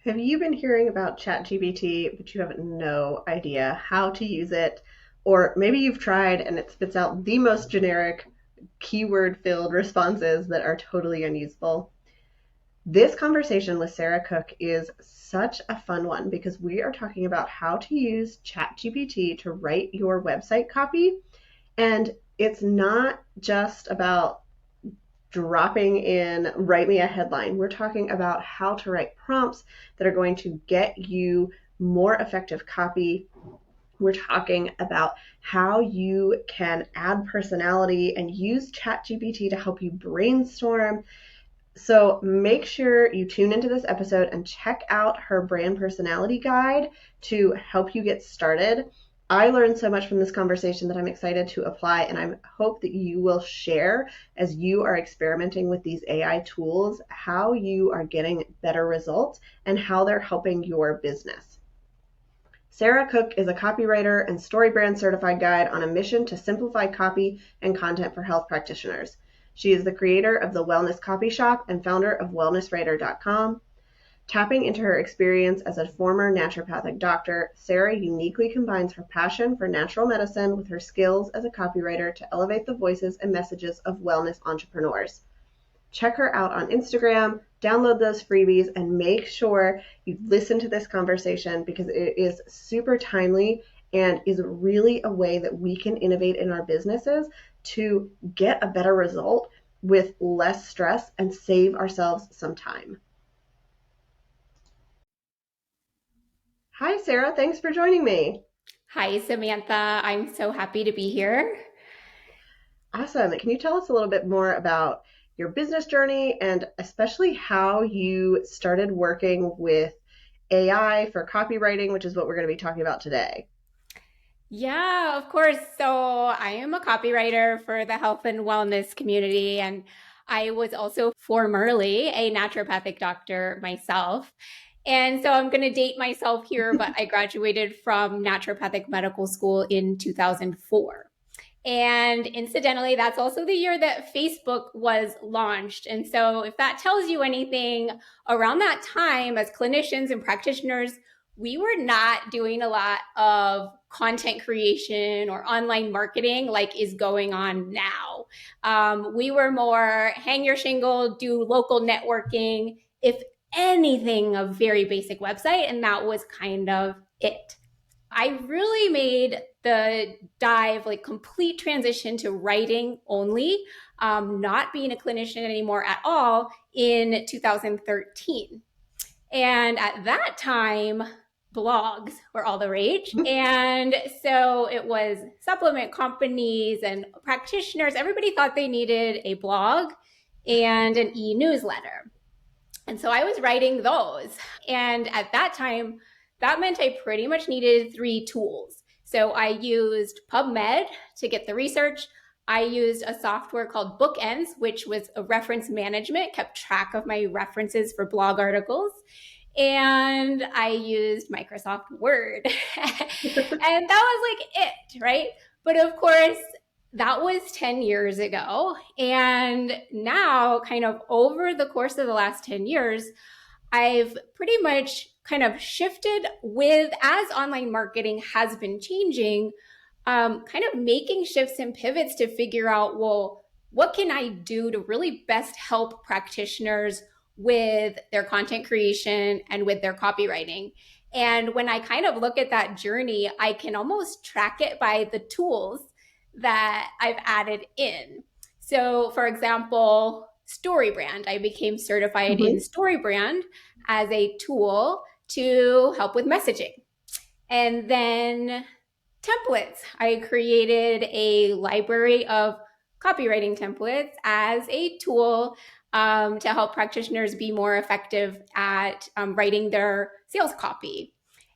Have you been hearing about ChatGPT, but you have no idea how to use it? Or maybe you've tried and it spits out the most generic, keyword filled responses that are totally unusable. This conversation with Sarah Cook is such a fun one because we are talking about how to use ChatGPT to write your website copy. And it's not just about dropping in, write me a headline. We're talking about how to write prompts that are going to get you more effective copy. We're talking about how you can add personality and use ChatGPT to help you brainstorm. So make sure you tune into this episode and check out her brand personality guide to help you get started. I learned so much from this conversation that I'm excited to apply, and I hope that you will share as you are experimenting with these AI tools, how you are getting better results and how they're helping your business. Sarah Cook is a copywriter and StoryBrand certified guide on a mission to simplify copy and content for health practitioners. She is the creator of the Wellness Copy Shop and founder of wellnesswriter.com. Tapping into her experience as a former naturopathic doctor, Sarah uniquely combines her passion for natural medicine with her skills as a copywriter to elevate the voices and messages of wellness entrepreneurs. Check her out on Instagram, download those freebies, and make sure you listen to this conversation because it is super timely and is really a way that we can innovate in our businesses to get a better result with less stress and save ourselves some time. Hi, Sarah. Thanks for joining me. Hi, Samantha. I'm so happy to be here. Awesome. Can you tell us a little bit more about your business journey and especially how you started working with AI for copywriting, which is what we're going to be talking about today? Yeah, of course. So I am a copywriter for the health and wellness community, and I was also formerly a naturopathic doctor myself. And so I'm going to date myself here, but I graduated from naturopathic medical school in 2004. And incidentally, that's also the year that Facebook was launched. And so, if that tells you anything, around that time, as clinicians and practitioners, we were not doing a lot of content creation or online marketing like is going on now. We were more hang your shingle, do local networking, if anything, a very basic website. And that was kind of it. I really made the dive, like complete transition to writing only, not being a clinician anymore at all in 2013. And at that time, blogs were all the rage. And so it was supplement companies and practitioners. Everybody thought they needed a blog and an e newsletter. And so I was writing those. And at that time, that meant I pretty much needed three tools. So I used PubMed to get the research. I used a software called Bookends, which was a reference management, kept track of my references for blog articles. And I used Microsoft Word. And that was like it, right? But of course, that was 10 years ago. And now, kind of over the course of the last 10 years, I've pretty much kind of shifted with as online marketing has been changing, kind of making shifts and pivots to figure out, well, what can I do to really best help practitioners with their content creation and with their copywriting? And when I kind of look at that journey, I can almost track it by the tools that I've added in. So, for example, StoryBrand. I became certified in Mhm. StoryBrand as a tool to help with messaging. And then templates. I created a library of copywriting templates as a tool to help practitioners be more effective at writing their sales copy.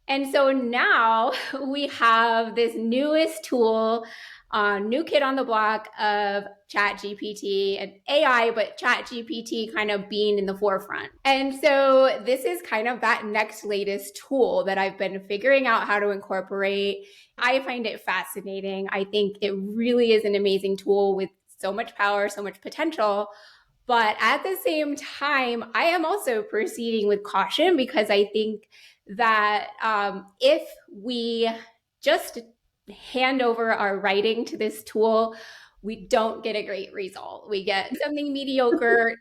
And so now we have this newest tool, new kid on the block of ChatGPT and AI, but ChatGPT kind of being in the forefront. And so this is kind of that next latest tool that I've been figuring out how to incorporate. I find it fascinating. I think it really is an amazing tool with so much power, so much potential. But at the same time, I am also proceeding with caution because I think that if we just hand over our writing to this tool, we don't get a great result. We get something mediocre,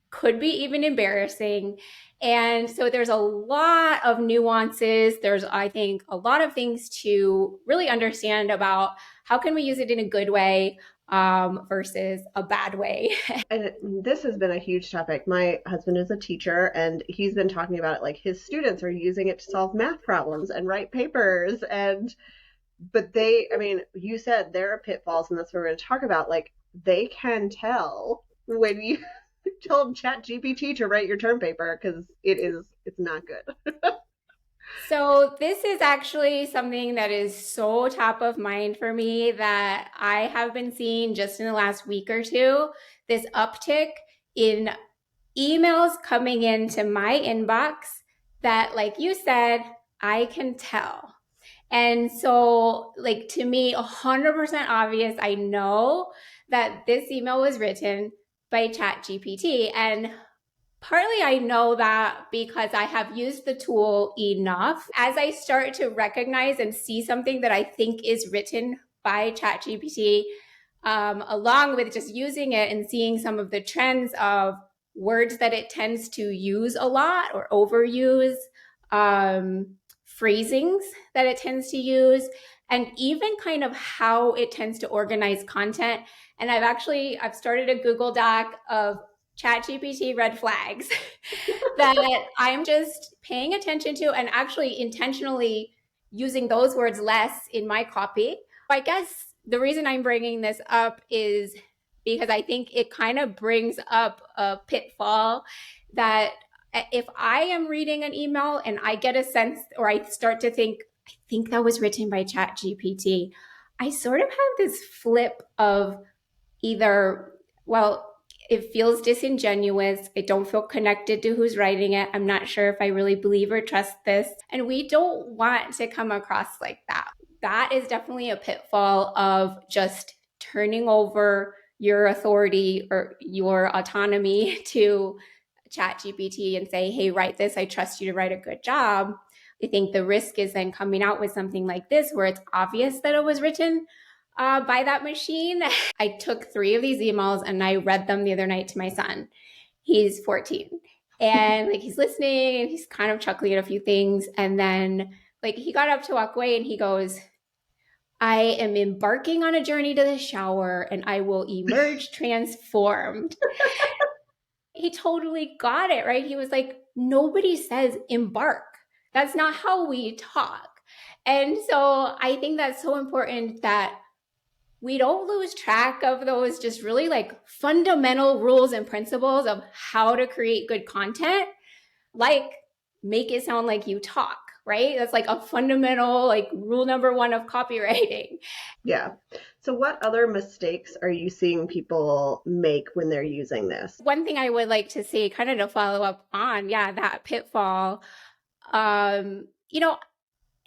could be even embarrassing. And so there's a lot of nuances. There's, I think, a lot of things to really understand about how can we use it in a good way versus a bad way. And this has been a huge topic. My husband is a teacher, and he's been talking about it like his students are using it to solve math problems and write papers. And, but they, I mean, you said there are pitfalls, and that's what we're going to talk about. Like, they can tell when you told ChatGPT to write your term paper because it's not good. So, this is actually something that is so top of mind for me that I have been seeing just in the last week or two this uptick in emails coming into my inbox that, like you said, I can tell. And so, like, to me, 100% obvious, I know that this email was written by ChatGPT. And partly I know that because I have used the tool enough. As I start to recognize and see something that I think is written by ChatGPT, along with just using it and seeing some of the trends of words that it tends to use a lot or overuse, phrasings that it tends to use, and even kind of how it tends to organize content. And I've started a Google Doc of ChatGPT red flags that I'm just paying attention to and actually intentionally using those words less in my copy. I guess the reason I'm bringing this up is because I think it kind of brings up a pitfall that if I am reading an email and I get a sense or I start to think, I think that was written by ChatGPT, I sort of have this flip of either, well, it feels disingenuous. I don't feel connected to who's writing it. I'm not sure if I really believe or trust this. And we don't want to come across like that. That is definitely a pitfall of just turning over your authority or your autonomy to ChatGPT and say, hey, write this. I trust you to write a good job. I think the risk is then coming out with something like this where it's obvious that it was written by that machine. I took 3 of these emails and I read them the other night to my son. He's 14. And like he's listening and he's kind of chuckling at a few things. And then like he got up to walk away and he goes, I am embarking on a journey to the shower and I will emerge transformed. He totally got it, right? He was like, nobody says embark. That's not how we talk. And so I think that's so important that we don't lose track of those just really like fundamental rules and principles of how to create good content, like make it sound like you talk, right? That's like a fundamental, like rule number 1 of copywriting. Yeah. So, what other mistakes are you seeing people make when they're using this? One thing I would like to say, kind of to follow up on, yeah, that pitfall. You know,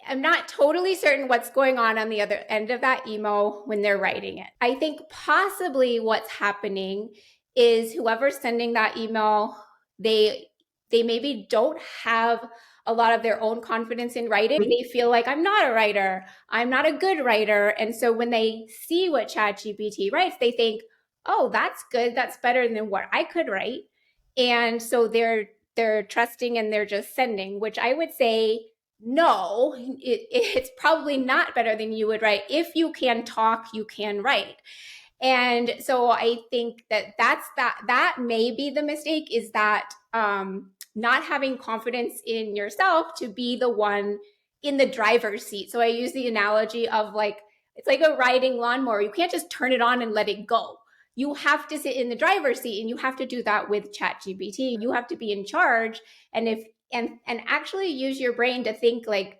I'm not totally certain what's going on the other end of that email when they're writing it. I think possibly what's happening is whoever's sending that email, they maybe don't have a lot of their own confidence in writing. They feel like I'm not a writer, I'm not a good writer, and so when they see what ChatGPT writes, they think, "Oh, that's good. That's better than what I could write." And so they're trusting and they're just sending, which I would say no, it's probably not better than you would write. If you can talk, you can write. And so I think that may be the mistake, is that not having confidence in yourself to be the one in the driver's seat. So I use the analogy of like, it's like a riding lawnmower. You can't just turn it on and let it go. You have to sit in the driver's seat, and you have to do that with ChatGPT. You have to be in charge. And if and actually use your brain to think like,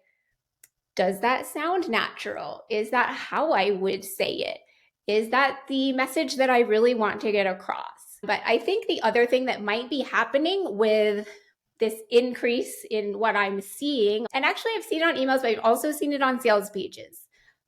does that sound natural? Is that how I would say it? Is that the message that I really want to get across? But I think the other thing that might be happening with this increase in what I'm seeing, and actually I've seen it on emails, but I've also seen it on sales pages.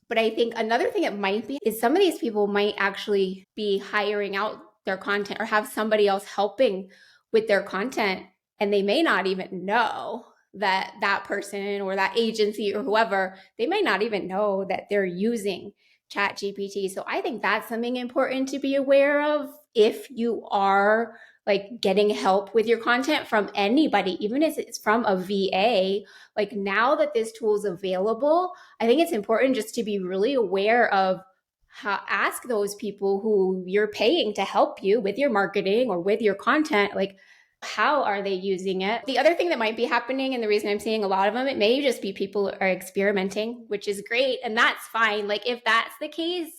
But I think another thing it might be is some of these people might actually be hiring out their content or have somebody else helping with their content, and they may not even know that that person or that agency or whoever, they may not even know that they're using ChatGPT. So I think that's something important to be aware of if you are like getting help with your content from anybody, even if it's from a VA. Like now that this tool is available, I think it's important just to be really aware of how, ask those people who you're paying to help you with your marketing or with your content, like how are they using it? The other thing that might be happening, and the reason I'm seeing a lot of them, it may just be people are experimenting, which is great. And that's fine. Like, if that's the case,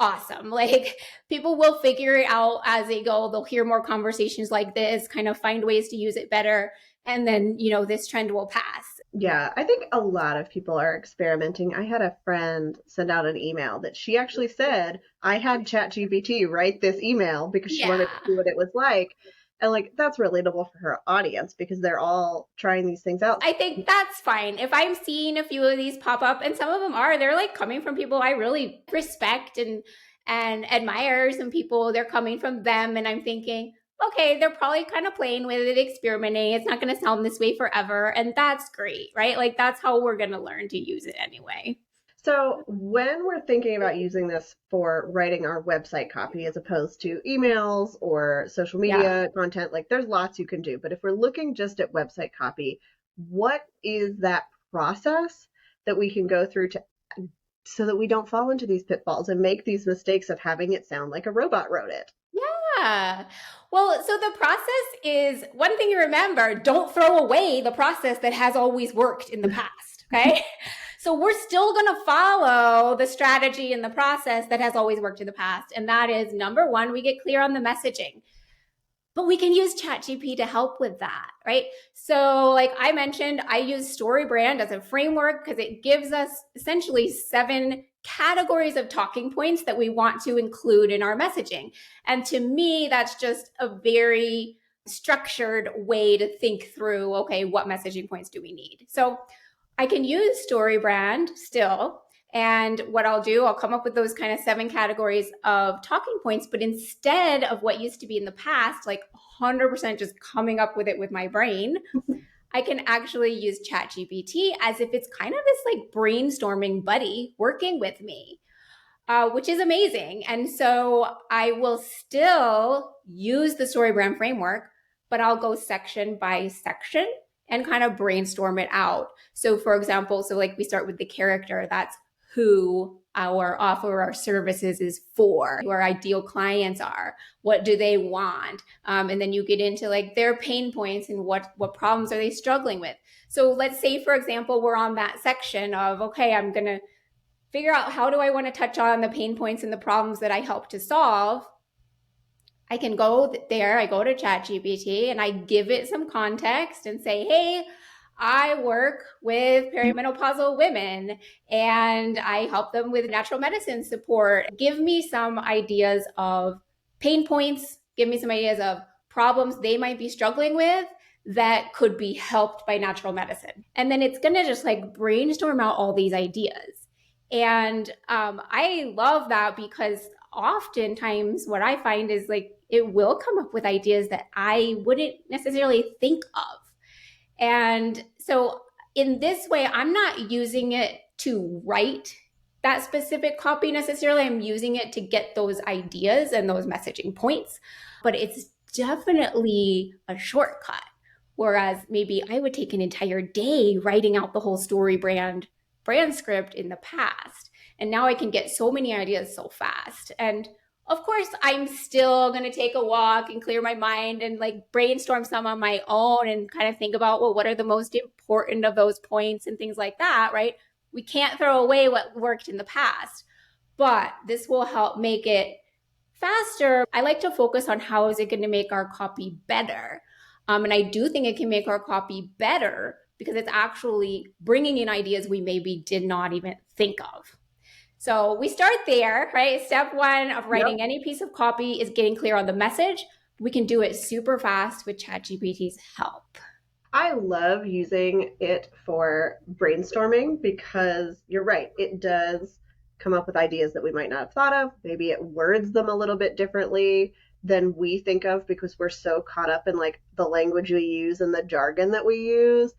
awesome. Like, people will figure it out as they go. They'll hear more conversations like this, kind of find ways to use it better. And then, this trend will pass. Yeah, I think a lot of people are experimenting. I had a friend send out an email that she actually said, I had ChatGPT write this email because she Yeah. wanted to see what it was like. And like that's relatable for her audience because they're all trying these things out. I think that's fine. If I'm seeing a few of these pop up, and some of them are, they're like coming from people I really respect and admire. Some people, they're coming from them, and I'm thinking, okay, they're probably kind of playing with it, experimenting. It's not going to sound this way forever, and that's great, right? Like that's how we're going to learn to use it anyway. So when we're thinking about using this for writing our website copy as opposed to emails or social Yeah. media content, like there's lots you can do. But if we're looking just at website copy, what is that process that we can go through to so that we don't fall into these pitfalls and make these mistakes of having it sound like a robot wrote it? Yeah. Well, so the process is one thing you remember, don't throw away the process that has always worked in the past. Okay. So we're still going to follow the strategy and the process that has always worked in the past. And that is number one, we get clear on the messaging. But we can use ChatGPT to help with that, right? So, like I mentioned, I use StoryBrand as a framework because it gives us essentially 7 categories of talking points that we want to include in our messaging. And to me, that's just a very structured way to think through, okay, what messaging points do we need? So, I can use StoryBrand still. And what I'll do, I'll come up with those kind of 7 categories of talking points, but instead of what used to be in the past, like 100% just coming up with it with my brain, I can actually use ChatGPT as if it's kind of this like brainstorming buddy working with me, which is amazing. And so I will still use the StoryBrand framework, but I'll go section by section and kind of brainstorm it out. So, for example, so like we start with the character, that's who our offer our services is for, who our ideal clients are, what do they want, and then you get into like their pain points and what problems are they struggling with. So let's say, for example, we're on that section of, okay, I'm going to figure out how do I want to touch on the pain points and the problems that I help to solve. I can go there, I go to ChatGPT and I give it some context and say, hey, I work with perimenopausal women and I help them with natural medicine support. Give me some ideas of pain points, give me some ideas of problems they might be struggling with that could be helped by natural medicine. And then it's going to just like brainstorm out all these ideas. And I love that because oftentimes what I find is like it will come up with ideas that I wouldn't necessarily think of. And so in this way, I'm not using it to write that specific copy necessarily. I'm using it to get those ideas and those messaging points, but it's definitely a shortcut. Whereas maybe I would take an entire day writing out the whole StoryBrand brand script in the past. And now I can get so many ideas so fast. And of course, I'm still going to take a walk and clear my mind and like brainstorm some on my own and kind of think about, well, what are the most important of those points and things like that, right? We can't throw away what worked in the past, but this will help make it faster. I like to focus on how is it going to make our copy better. And I do think it can make our copy better because it's actually bringing in ideas we maybe did not even think of. So we start there, right? Step 1 of writing Yep. any piece of copy is getting clear on the message. We can do it super fast with ChatGPT's help. I love using it for brainstorming because you're right, it does come up with ideas that we might not have thought of. Maybe it words them a little bit differently. than we think of because we're so caught up in like the language we use and the jargon that we use.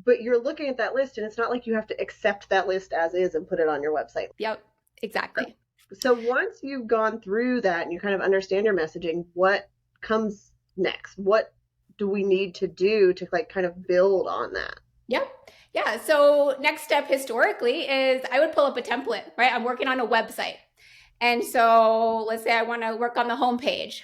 But you're looking at that list and it's not like you have to accept that list as is and put it on your website. Yep, exactly. So once you've gone through that and you kind of understand your messaging, what comes next? What do we need to do to like kind of build on that? Yep. Yeah. So next step historically is I would pull up a template, right? I'm working on a website. And so let's say I want to work on the homepage.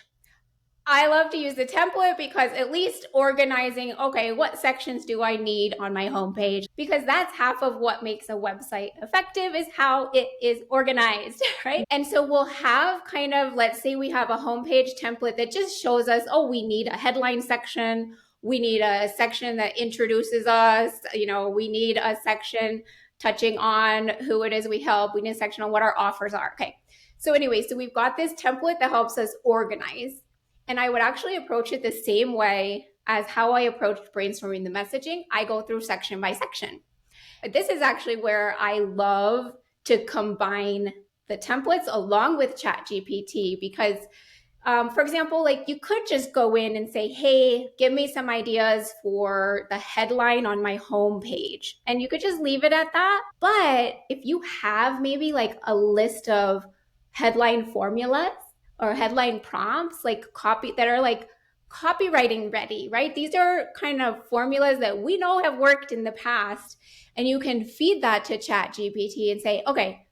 I love to use the template because at least organizing, okay, what sections do I need on my homepage? Because that's half of what makes a website effective is how it is organized, right? And so we'll have kind of, let's say we have a homepage template that just shows us, oh, we need a headline section. We need a section that introduces us. We need a section touching on who it is we help. We need a section on what our offers are. Okay. So anyway, so we've got this template that helps us organize. And I would actually approach it the same way as how I approached brainstorming the messaging. I go through section by section. This is actually where I love to combine the templates along with ChatGPT because for example, like you could just go in and say, hey, give me some ideas for the headline on my homepage. And you could just leave it at that. But if you have maybe like a list of headline formulas or headline prompts, like copy that are like copywriting ready, right? These are kind of formulas that we know have worked in the past. And you can feed that to ChatGPT and say, okay,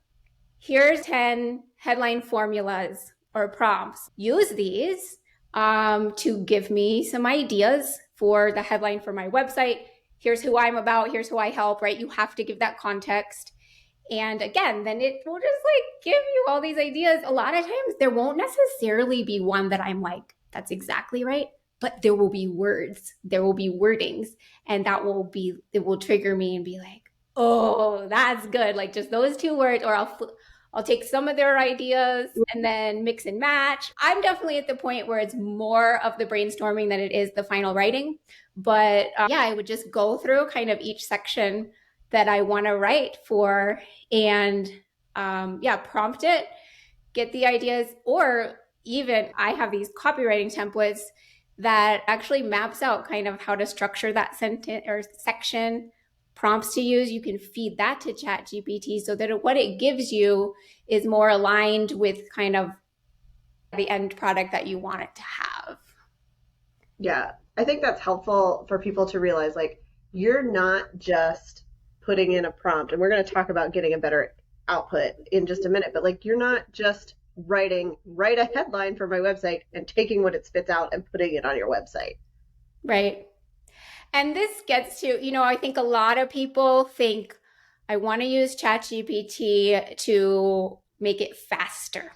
here's 10 headline formulas or prompts. Use these to give me some ideas for the headline for my website. Here's who I'm about. Here's who I help, right? You have to give that context. And again, then it will just like give you all these ideas. A lot of times there won't necessarily be one that I'm like, that's exactly right. But there will be words, there will be wordings, and it will trigger me and be like, oh, that's good. Like just those two words, or I'll take some of their ideas and then mix and match. I'm definitely at the point where it's more of the brainstorming than it is the final writing. But yeah, I would just go through kind of each section that I want to write for and prompt it, get the ideas, or even I have these copywriting templates that actually maps out kind of how to structure that sentence or section, prompts to use. You can feed that to ChatGPT so that what it gives you is more aligned with kind of the end product that you want it to have. Yeah, I think that's helpful for people to realize like you're not just putting in a prompt, and we're going to talk about getting a better output in just a minute, but like you're not just write a headline for my website and taking what it spits out and putting it on your website. Right. And this gets to, I think a lot of people think I want to use ChatGPT to make it faster.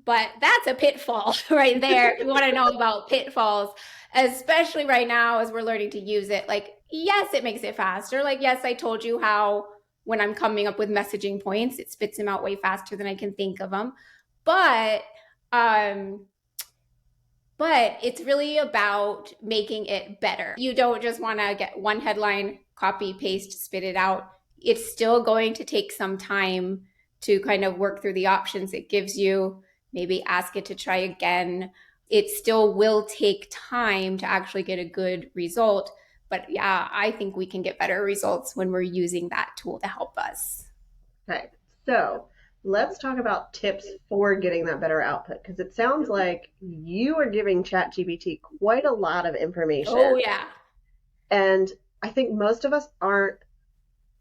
But that's a pitfall right there. If you want to know about pitfalls, especially right now as we're learning to use it. Like, yes, it makes it faster. Like, yes, I told you how when I'm coming up with messaging points, it spits them out way faster than I can think of them. But it's really about making it better. You don't just want to get one headline, copy, paste, spit it out. It's still going to take some time to kind of work through the options it gives you, maybe ask it to try again. It still will take time to actually get a good result. But yeah, I think we can get better results when we're using that tool to help us. Okay, so let's talk about tips for getting that better output because it sounds like you are giving ChatGPT quite a lot of information. Oh, yeah. And I think most of us aren't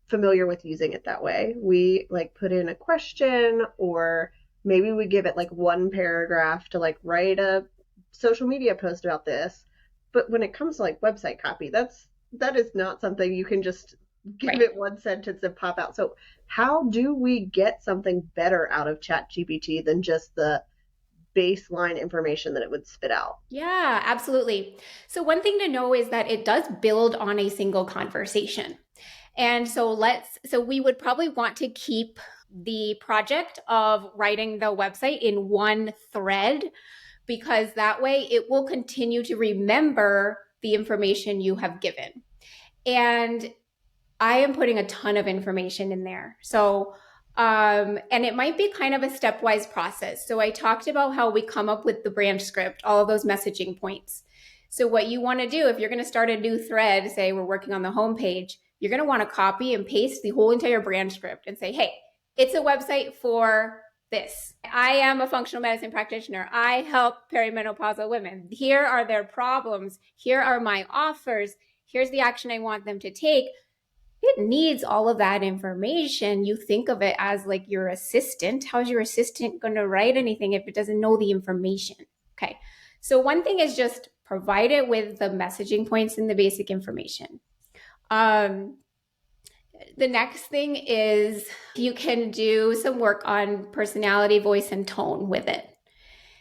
familiar with using it that way. We like put in a question or maybe we give it like one paragraph to like write a social media post about this. But when it comes to like website copy, that is not something you can just give it one sentence and pop out. So how do we get something better out of ChatGPT than just the baseline information that it would spit out? Yeah, absolutely. So one thing to know is that it does build on a single conversation. And so we would probably want to keep the project of writing the website in one thread because that way it will continue to remember the information you have given. And I am putting a ton of information in there. So And it might be kind of a stepwise process. So I talked about how we come up with the brand script, all of those messaging points. So what you want to do if you're going to start a new thread, say we're working on the homepage, you're going to want to copy and paste the whole entire brand script and say, hey, it's a website for this. I am a functional medicine practitioner. I help perimenopausal women. Here are their problems. Here are my offers. Here's the action I want them to take. It needs all of that information. You think of it as like your assistant. How's your assistant going to write anything if it doesn't know the information? Okay. So one thing is just provide it with the messaging points and the basic information. The next thing is you can do some work on personality, voice, and tone with it.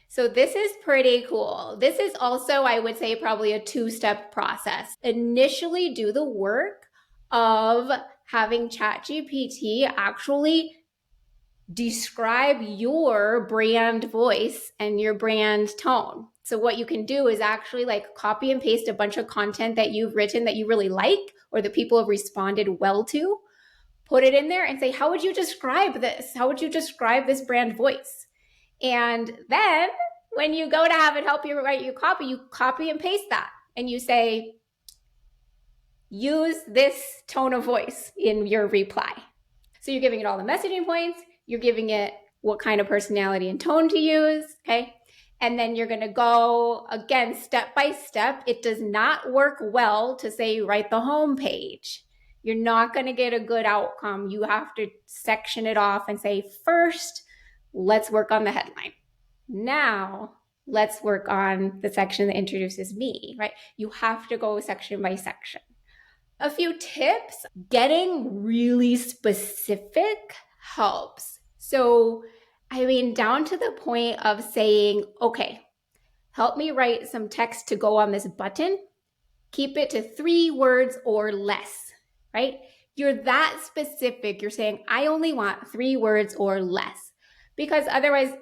So this is pretty cool. This is also, I would say, probably a two-step process. Initially do the work of having ChatGPT actually describe your brand voice and your brand tone. So what you can do is actually like copy and paste a bunch of content that you've written that you really like or that people have responded well to, put it in there and say, how would you describe this? How would you describe this brand voice? And then when you go to have it help you write you copy and paste that. And you say, use this tone of voice in your reply. So you're giving it all the messaging points. You're giving it what kind of personality and tone to use. Okay. And then you're going to go again, step by step. It does not work well to say, write the home page. You're not going to get a good outcome. You have to section it off and say, first, let's work on the headline. Now, let's work on the section that introduces me, right? You have to go section by section. A few tips, getting really specific helps. So, I mean, down to the point of saying, okay, help me write some text to go on this button. Keep it to 3 words or less, right? You're that specific. You're saying, I only want 3 words or less. Because otherwise,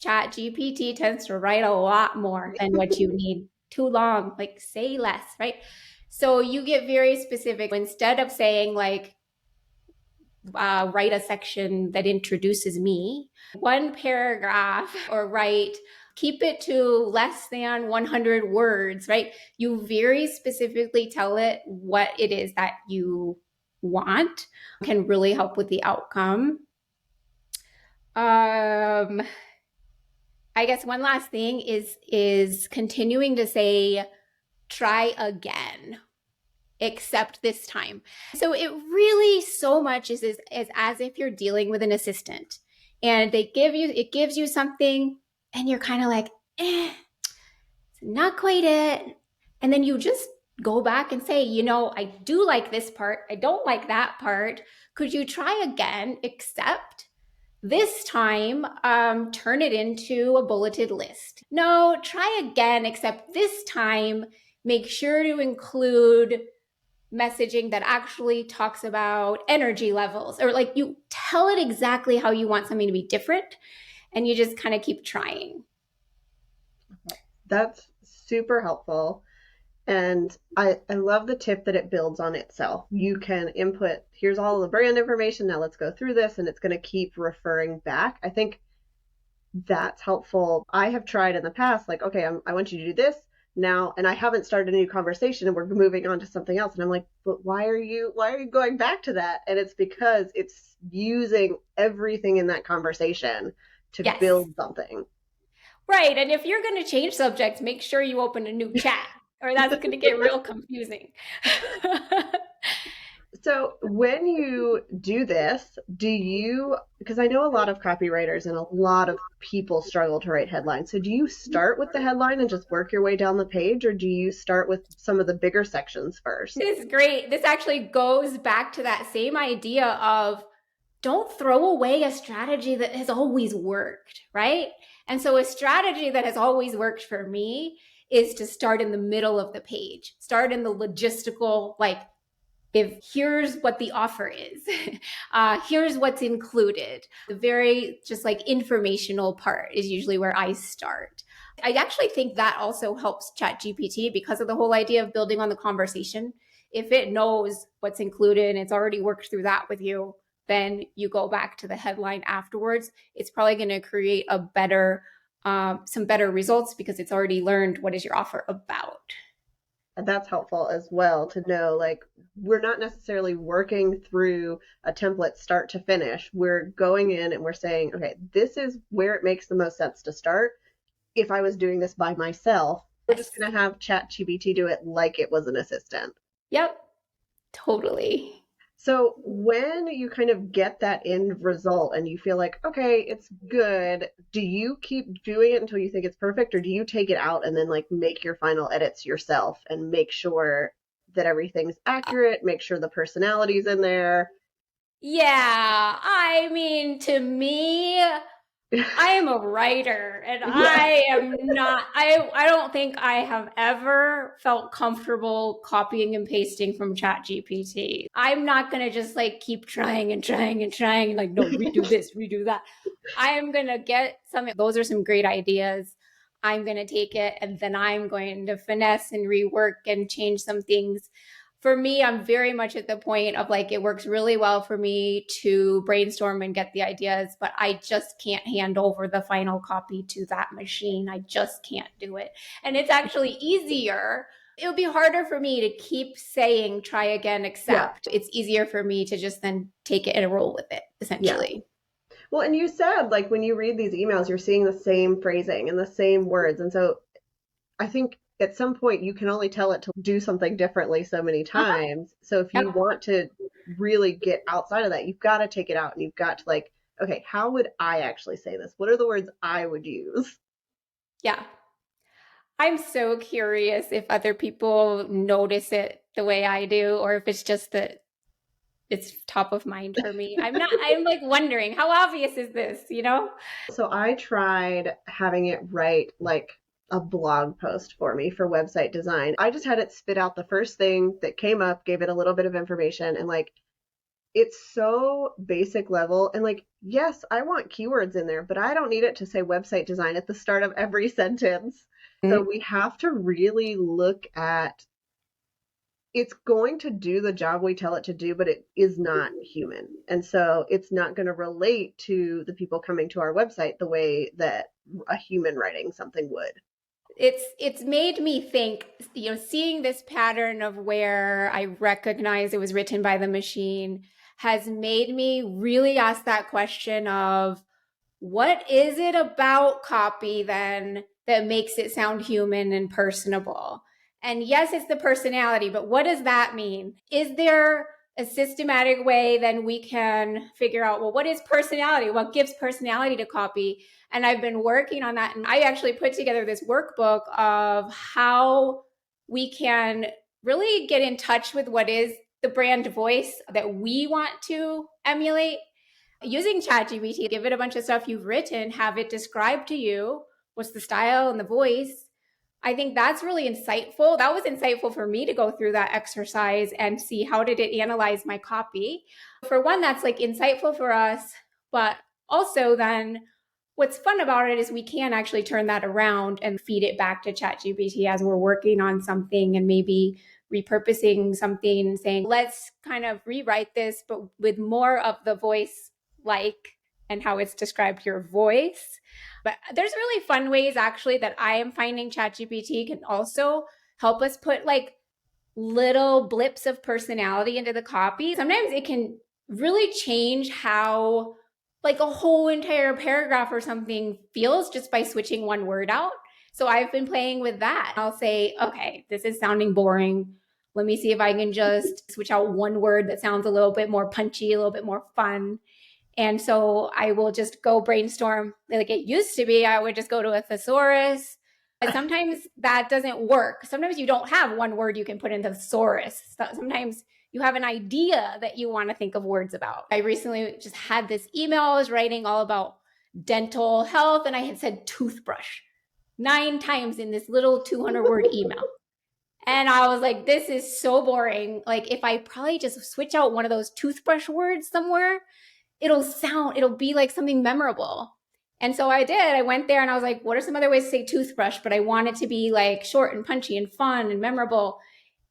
ChatGPT tends to write a lot more than what you need. Too long, like say less, right? So you get very specific. Instead of saying like, write a section that introduces me, 1 paragraph, or keep it to less than 100 words, right? You very specifically tell it what it is that you want, can really help with the outcome. I guess one last thing is continuing to say, try again, except this time. So it really so much is as if you're dealing with an assistant and it gives you something and you're kind of like, it's not quite it. And then you just go back and say, I do like this part. I don't like that part. Could you try again, except this time, turn it into a bulleted list. No, try again, except this time, make sure to include messaging that actually talks about energy levels, or like you tell it exactly how you want something to be different, and you just kind of keep trying. That's super helpful. And I love the tip that it builds on itself. You can input, here's all the brand information. Now let's go through this, and it's going to keep referring back. I think that's helpful. I have tried in the past, like, okay, I want you to do this now, and I haven't started a new conversation and we're moving on to something else. And I'm like, but why are you going back to that? And it's because it's using everything in that conversation to Yes. build something. Right. And if you're going to change subjects, make sure you open a new chat or that's going to get real confusing. So when you do this, because I know a lot of copywriters and a lot of people struggle to write headlines. So do you start with the headline and just work your way down the page, or do you start with some of the bigger sections first? This is great. This actually goes back to that same idea of don't throw away a strategy that has always worked, right? And so a strategy that has always worked for me is to start in the middle of the page, start in the logistical, like, if here's what the offer is, here's what's included. The very just like informational part is usually where I start. I actually think that also helps ChatGPT because of the whole idea of building on the conversation. If it knows what's included and it's already worked through that with you, then you go back to the headline afterwards, it's probably going to create a better, some better results because it's already learned what is your offer about. And that's helpful as well to know, like, we're not necessarily working through a template start to finish. We're going in and we're saying, okay, this is where it makes the most sense to start. If I was doing this by myself, we're Yes. just going to have ChatGPT do it like it was an assistant. Yep. Totally. So when you kind of get that end result and you feel like, okay, it's good, do you keep doing it until you think it's perfect, or do you take it out and then like make your final edits yourself and make sure that everything's accurate, make sure the personality's in there? Yeah. I mean, to me, I am a writer and Yeah. I am not, I don't think I have ever felt comfortable copying and pasting from ChatGPT. I'm not going to just like keep trying and trying and trying, like, no, redo this, redo that. I am going to get some, those are some great ideas. I'm going to take it and then I'm going to finesse and rework and change some things. For me, I'm very much at the point of like, it works really well for me to brainstorm and get the ideas, but I just can't hand over the final copy to that machine. I just can't do it. And it's actually easier. It would be harder for me to keep saying, try again, Yeah. accept. It's easier for me to just then take it and roll with it, Yeah. essentially. Well, and you said like when you read these emails, you're seeing the same phrasing and the same words. And so I think at some point you can only tell it to do something differently so many Uh-huh. times. So if you Yep. want to really get outside of that, you've got to take it out and you've got to like, okay, how would I actually say this? What are the words I would use? Yeah. I'm so curious if other people notice it the way I do, or if it's just that it's top of mind for me. I'm like wondering, how obvious is this, you know? So I tried having it write like a blog post for me for website design. I just had it spit out the first thing that came up, gave it a little bit of information, and like it's so basic level. And like, yes, I want keywords in there, but I don't need it to say website design at the start of every sentence. So we have to really look at, it's going to do the job we tell it to do, but it is not human. And so it's not going to relate to the people coming to our website the way that a human writing something would. It's made me think, you know, seeing this pattern of where I recognize it was written by the machine has made me really ask that question of what is it about copy then that makes it sound human and personable? And yes, it's the personality, but what does that mean? Is there a systematic way then we can figure out, well, what is personality? What gives personality to copy? And I've been working on that. And I actually put together this workbook of how we can really get in touch with what is the brand voice that we want to emulate using ChatGPT. Give it a bunch of stuff you've written, have it describe to you what's the style and the voice. I think that's really insightful. That was insightful for me to go through that exercise and see how did it analyze my copy. For one, that's like insightful for us, but also then what's fun about it is we can actually turn that around and feed it back to ChatGPT as we're working on something and maybe repurposing something and saying, let's kind of rewrite this, but with more of the voice like and how it's described your voice. But there's really fun ways actually that I am finding ChatGPT can also help us put like little blips of personality into the copy. Sometimes it can really change how like a whole entire paragraph or something feels just by switching one word out. So I've been playing with that. I'll say, okay, this is sounding boring. Let me see if I can just switch out one word that sounds a little bit more punchy, a little bit more fun. And so I will just go brainstorm like it used to be. I would just go to a thesaurus. But sometimes that doesn't work. Sometimes you don't have one word you can put into thesaurus. Sometimes you have an idea that you want to think of words about. I recently just had this email I was writing all about dental health, and I had said toothbrush 9 times in this little 200-word email. And I was like, this is so boring. Like, if I probably just switch out one of those toothbrush words somewhere, it'll be like something memorable. And so I did. I went there and I was like, what are some other ways to say toothbrush? But I want it to be like short and punchy and fun and memorable.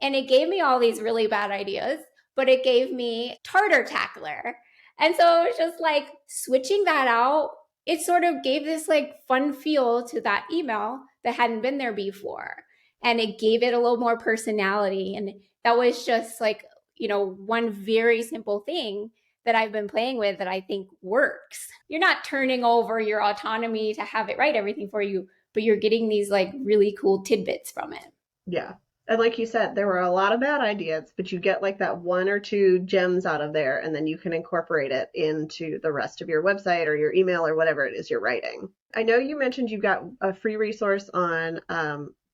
And it gave me all these really bad ideas, but it gave me tartar tackler. And so it was just like switching that out. It sort of gave this like fun feel to that email that hadn't been there before. And it gave it a little more personality. And that was just like, one very simple thing that I've been playing with that I think works. You're not turning over your autonomy to have it write everything for you, but you're getting these like really cool tidbits from it. Yeah. And like you said, there were a lot of bad ideas, but you get like that one or two gems out of there, and then you can incorporate it into the rest of your website or your email or whatever it is you're writing. I know you mentioned you've got a free resource on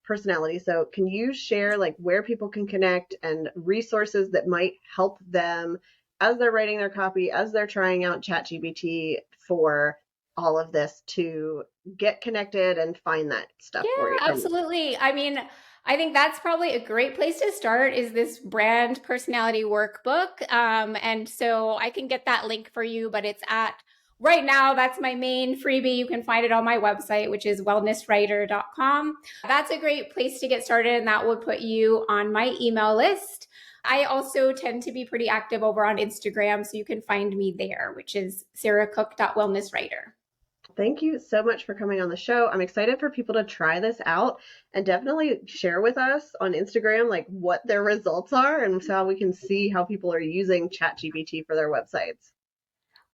personality. So can you share like where people can connect and resources that might help them as they're writing their copy, as they're trying out ChatGPT for all of this to get connected and find that stuff for you? Yeah, absolutely. I mean, I think that's probably a great place to start is this brand personality workbook. And so I can get that link for you, but it's at right now, that's my main freebie. You can find it on my website, which is wellnesswriter.com. That's a great place to get started, and that would put you on my email list. I also tend to be pretty active over on Instagram, so you can find me there, which is sarahcook.wellnesswriter. Thank you so much for coming on the show. I'm excited for people to try this out and definitely share with us on Instagram like what their results are and so we can see how people are using ChatGPT for their websites.